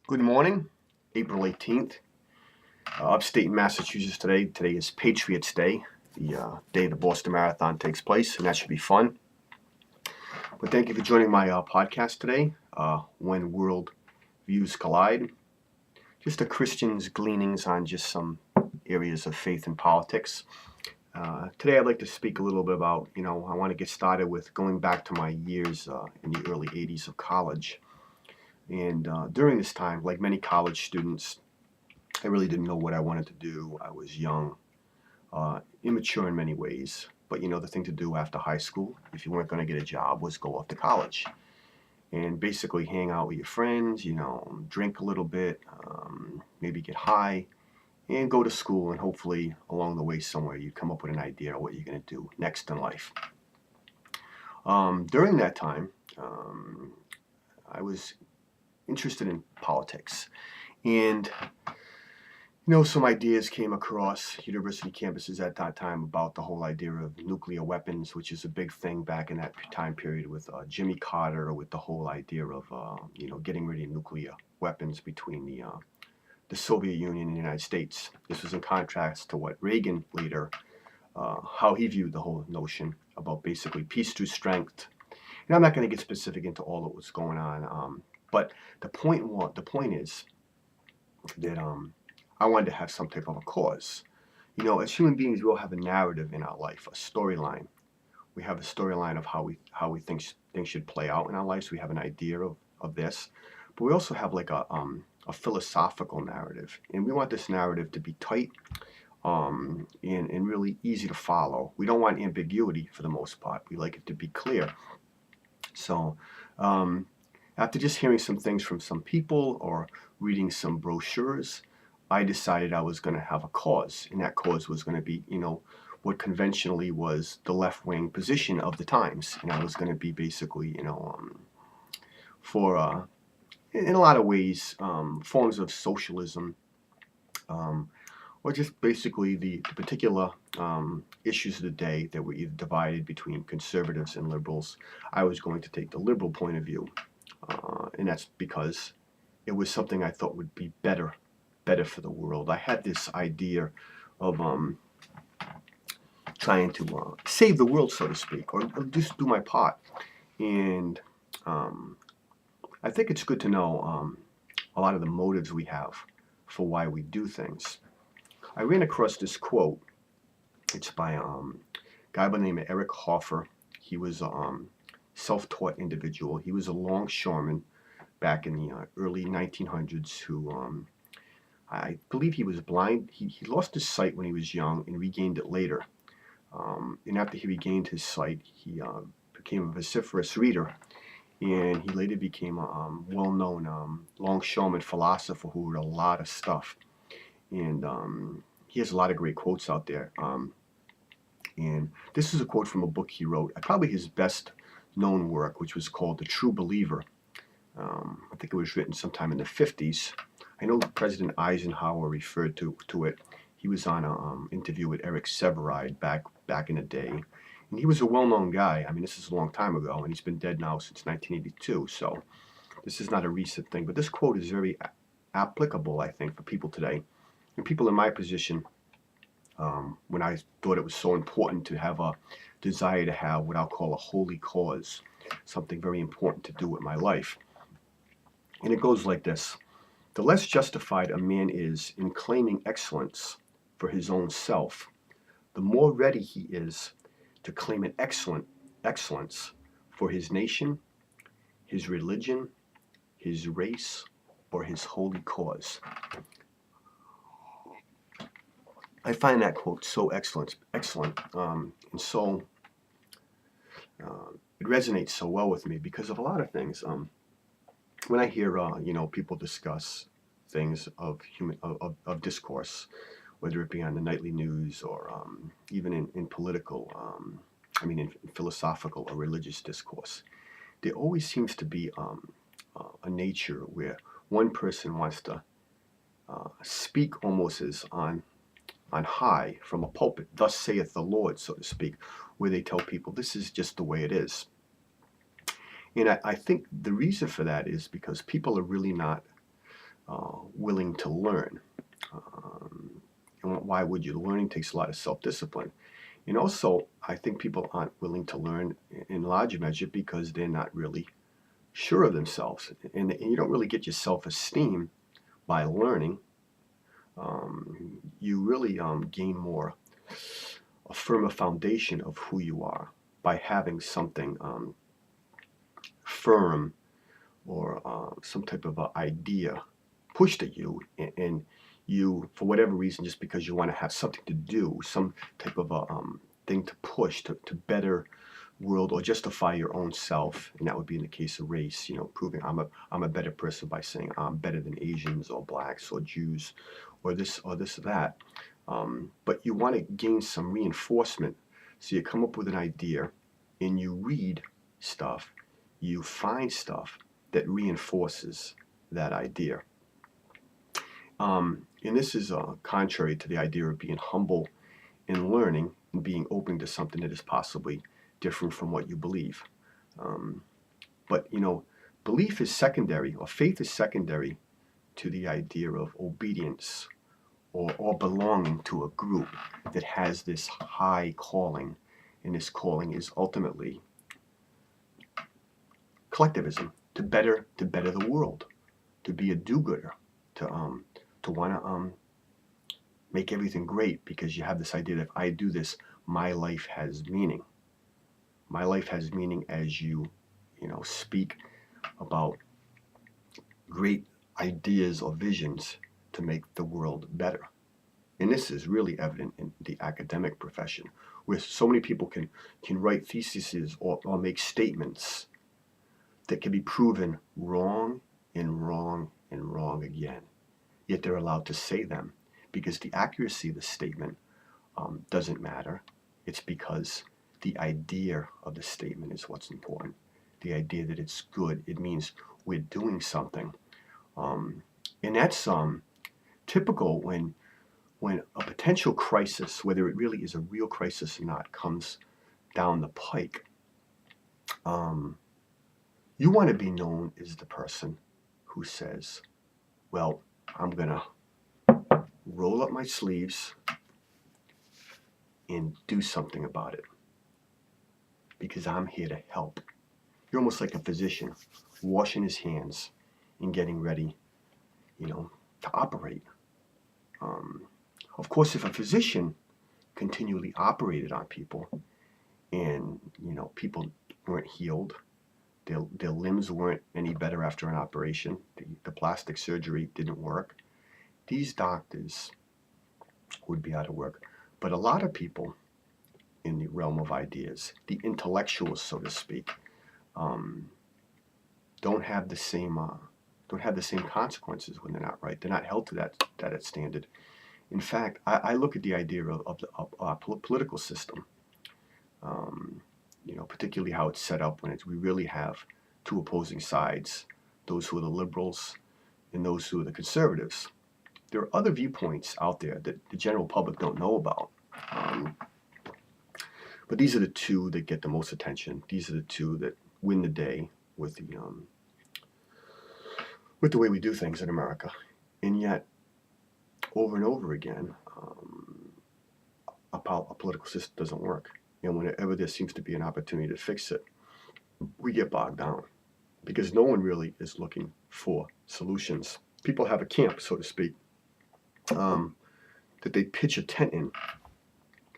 Good morning, April 18th, upstate Massachusetts today. Today is Patriots Day, the day the Boston Marathon takes place, and that should be fun. But thank you for joining my podcast today, When World Views Collide. Just a Christian's gleanings on just some areas of faith and politics. Today I'd like to speak a little bit about, I want to get started with going back to my years in the early 80s of college. And during this time, like many college students, I really didn't know what I wanted to do. I was young, immature in many ways. But the thing to do after high school, if you weren't going to get a job, was go off to college and basically hang out with your friends, drink a little bit, maybe get high, and go to school. And hopefully, along the way somewhere, you come up with an idea of what you're going to do next in life. During that time, I was interested in politics. And some ideas came across university campuses at that time about the whole idea of nuclear weapons, which is a big thing back in that time period with Jimmy Carter, with the whole idea of getting rid of nuclear weapons between the Soviet Union and the United States. This was in contrast to what Reagan later, how he viewed the whole notion about basically peace through strength. And I'm not going to get specific into all of what's going on, but the point is that I wanted to have some type of a cause. As human beings, we all have a narrative in our life, a storyline. We have a storyline of how we think things should play out in our lives. We have an idea of this, but we also have like a philosophical narrative, and we want this narrative to be tight and really easy to follow. We don't want ambiguity for the most part. We like it to be clear. So after just hearing some things from some people or reading some brochures, I decided I was going to have a cause, and that cause was going to be, what conventionally was the left-wing position of the times, and I was going to be basically, for in a lot of ways, forms of socialism, or just basically the particular issues of the day that were either divided between conservatives and liberals. I was going to take the liberal point of view, and that's because it was something I thought would be better for the world. I had this idea of trying to save the world, so to speak, or just do my part. And I think it's good to know a lot of the motives we have for why we do things. I ran across this quote. It's by a guy by the name of Eric Hoffer. He was a self-taught individual. He was a longshoreman back in the early 1900s who I believe he was blind. He lost his sight when he was young and regained it later. And after he regained his sight, he became a vociferous reader. And he later became a well-known longshoreman philosopher who wrote a lot of stuff. And he has a lot of great quotes out there. And this is a quote from a book he wrote, probably his best-known work, which was called The True Believer. I think it was written sometime in the 50s. I know President Eisenhower referred to it. He was on an interview with Eric Sevareid back in the day. And he was a well-known guy. I mean, this is a long time ago, and he's been dead now since 1982. So this is not a recent thing. But this quote is very applicable, I think, for people today. And people in my position, when I thought it was so important to have a desire to have what I'll call a holy cause, something very important to do with my life. And it goes like this. The less justified a man is in claiming excellence for his own self, the more ready he is to claim an excellence for his nation, his religion, his race, or his holy cause. I find that quote so excellent, and so it resonates so well with me because of a lot of things. When I hear people discuss things of discourse, whether it be on the nightly news or even in political, in philosophical or religious discourse, there always seems to be a nature where one person wants to speak almost as on high from a pulpit, thus saith the Lord, so to speak, where they tell people this is just the way it is. And I think the reason for that is because people are really not willing to learn. Um, and why would you? Learning takes a lot of self-discipline. And also, I think people aren't willing to learn in large measure because they're not really sure of themselves. And you don't really get your self-esteem by learning. You really gain more, a firmer foundation of who you are by having something firm or some type of idea pushed at you, and you, for whatever reason, just because you want to have something to do, some type of a thing to push to better world or justify your own self, and that would be in the case of race, proving I'm a better person by saying I'm better than Asians or blacks or Jews or this or that. But you want to gain some reinforcement, so you come up with an idea and you read stuff, you find stuff that reinforces that idea. And this is contrary to the idea of being humble in learning and being open to something that is possibly different from what you believe. But belief is secondary, or faith is secondary to the idea of obedience or belonging to a group that has this high calling. And this calling is ultimately collectivism, to better the world, to be a do-gooder, to want to make everything great, because you have this idea that if I do this, my life has meaning. My life has meaning as you speak about great ideas or visions to make the world better. And this is really evident in the academic profession, where so many people can write theses or make statements that can be proven wrong and wrong and wrong again. Yet they're allowed to say them because the accuracy of the statement doesn't matter. It's because the idea of the statement is what's important. The idea that it's good. It means we're doing something. And that's typical when a potential crisis, whether it really is a real crisis or not, comes down the pike. You want to be known as the person who says, well, I'm going to roll up my sleeves and do something about it because I'm here to help. You're almost like a physician washing his hands and getting ready, to operate. Of course, if a physician continually operated on people and, people weren't healed, their limbs weren't any better after an operation, the plastic surgery didn't work, these doctors would be out of work. But a lot of people in the realm of ideas, the intellectuals, so to speak, don't have the same consequences when they're not right. They're not held to that standard. In fact, I look at the idea of our political system, particularly how it's set up when we really have two opposing sides, those who are the liberals and those who are the conservatives. There are other viewpoints out there that the general public don't know about. But these are the two that get the most attention. These are the two that win the day with the way we do things in America. And yet, over and over again, a political system doesn't work. And whenever there seems to be an opportunity to fix it, we get bogged down because no one really is looking for solutions. People have a camp, so to speak, that they pitch a tent in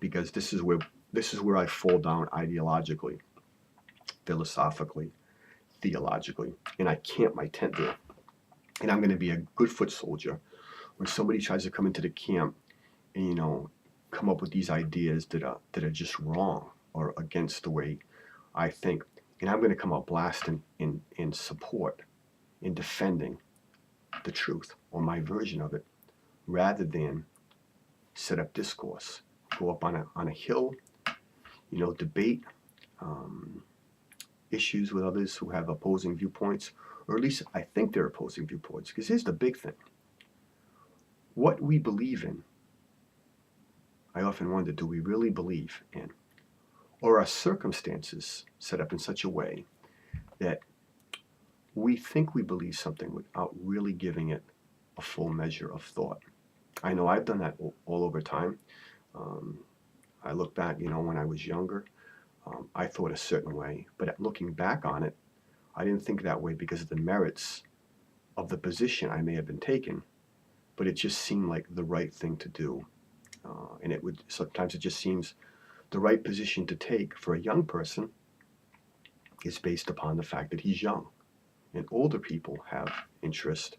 because this is where I fall down ideologically, philosophically, theologically, and I camp my tent there. And I'm going to be a good foot soldier when somebody tries to come into the camp and come up with these ideas that are just wrong or against the way I think. And I'm going to come out blasting in support, in defending the truth or my version of it, rather than set up discourse, go up on a hill, debate issues with others who have opposing viewpoints, or at least I think they're opposing viewpoints. Because here's the big thing. What we believe in, I often wonder, do we really believe in? Or are circumstances set up in such a way that we think we believe something without really giving it a full measure of thought. I know I've done that all over time. Um, I look back, when I was younger, I thought a certain way, but looking back on it, I didn't think that way because of the merits of the position I may have been taken, but it just seemed like the right thing to do. And sometimes it just seems the right position to take for a young person is based upon the fact that he's young. And older people have interest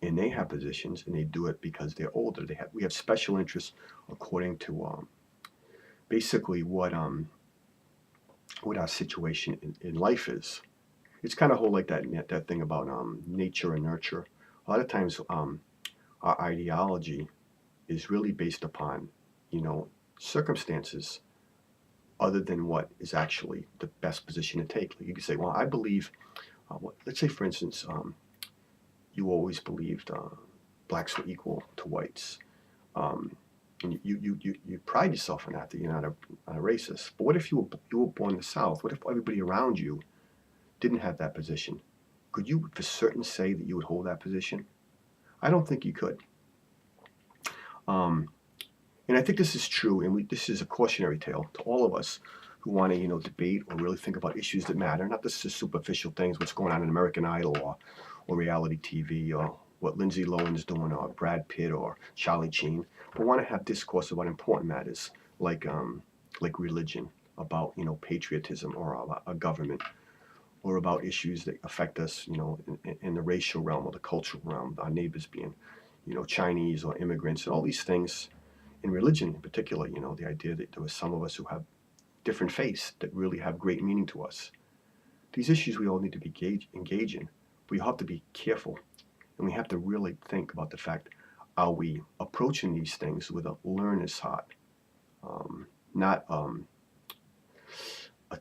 and they have positions and they do it because they're older. We have special interests according to basically what our situation in life is. It's kind of whole like that thing about nature and nurture. A lot of times our ideology is really based upon circumstances other than what is actually the best position to take. Like you can say, well, I believe. Let's say, for instance, you always believed blacks were equal to whites. Um, and you pride yourself on that you're not a racist. But what if you were born in the South? What if everybody around you didn't have that position? Could you for certain say that you would hold that position? I don't think you could. Um, and I think this is true, and this is a cautionary tale to all of us who want to, debate or really think about issues that matter, not just superficial things, what's going on in American Idol or reality TV or what Lindsay Lohan's doing or Brad Pitt or Charlie Sheen, but want to have discourse about important matters like religion, about patriotism or a government, or about issues that affect us, in the racial realm or the cultural realm, our neighbors being, Chinese or immigrants, and all these things. In religion, in particular, the idea that there were some of us who have different faiths that really have great meaning to us. These issues we all need to be engage in. We have to be careful, and we have to really think about the fact: are we approaching these things with a learner's heart, not a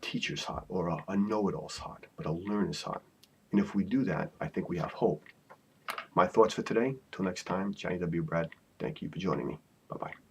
teacher's heart or a know-it-all's heart, but a learner's heart? And if we do that, I think we have hope. My thoughts for today. Till next time, Johnny W. Brad. Thank you for joining me. Bye-bye.